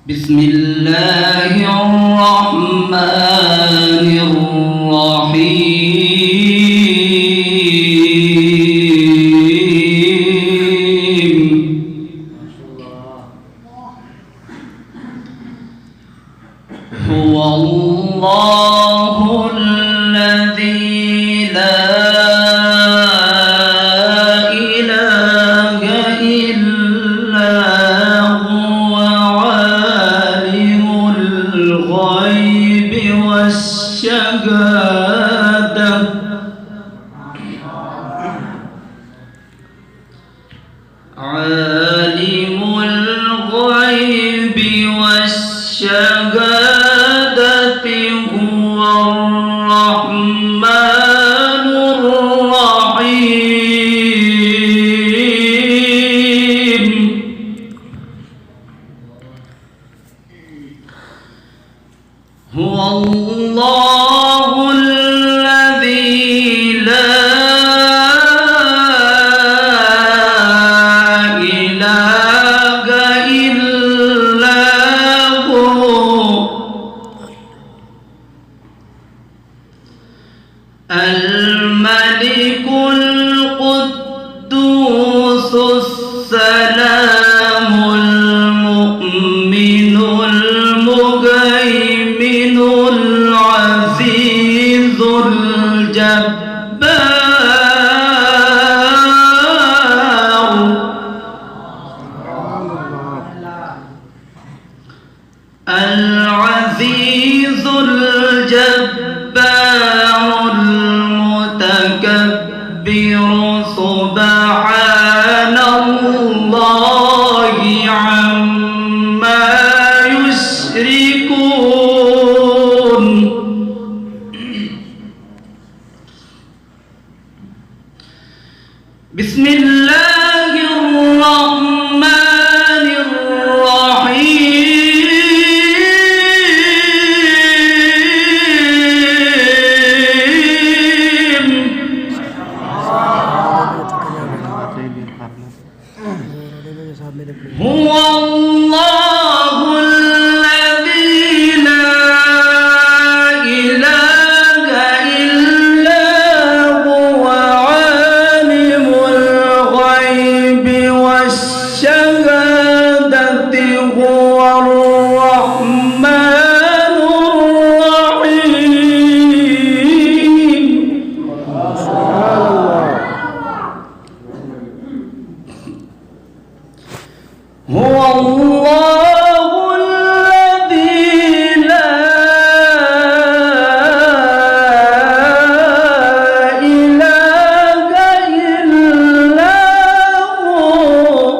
بسم الله الرحمن الرحيم هو الله الذي لا إله إلا هو عالم الغيب والشهادة عالم الغيب والشهادة هو الرحمن الرحيم هو الله الذي لا إله إلا هو الملك القدوس السلام المؤمن المهيمن العزيز العزيز الجبار المتكبر سبحان الله عما يشركون بسم الله الرحمن الرحيم هو الله الذي لا إله إلا هو عالم الغيب والشهادة هو الرحمن الرحيم هو الله الذي لا إله إلا هو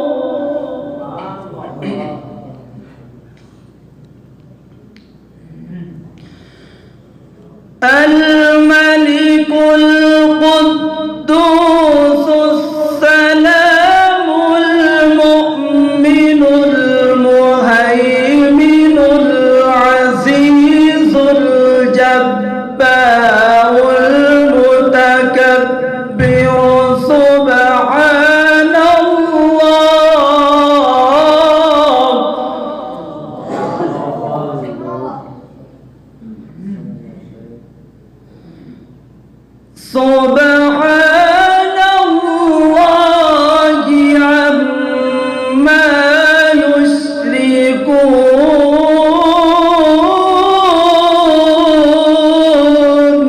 الملك القدوس السلام المؤمن المهيمن العزيز الجبار المتكبر سبحان الله سبحان الله عما يشركون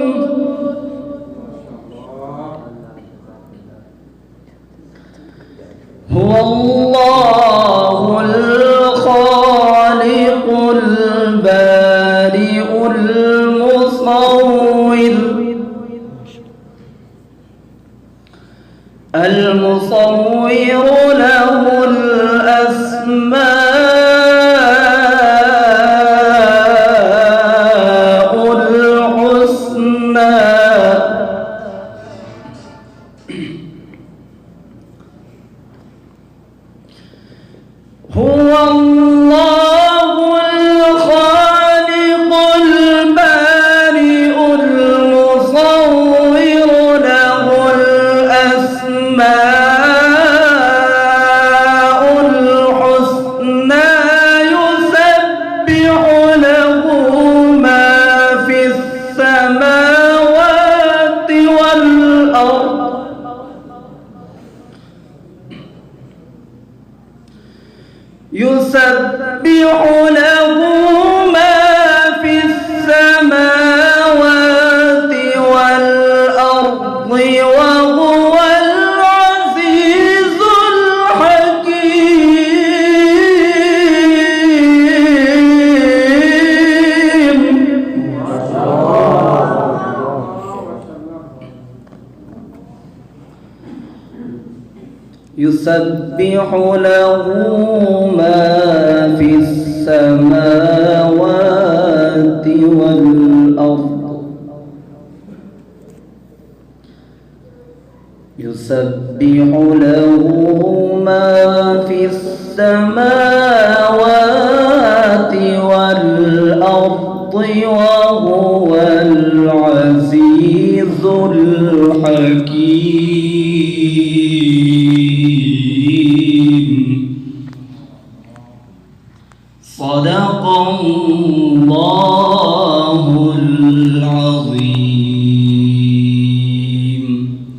هو الله الخالق البارئ المصور يسبح له ما في السماوات والأرض وهو العزيز الحكيم. يسبح له ما في السماوات والأرض يسبح له ما في السماوات والأرض وهو العزيز الحكيم. صدق الله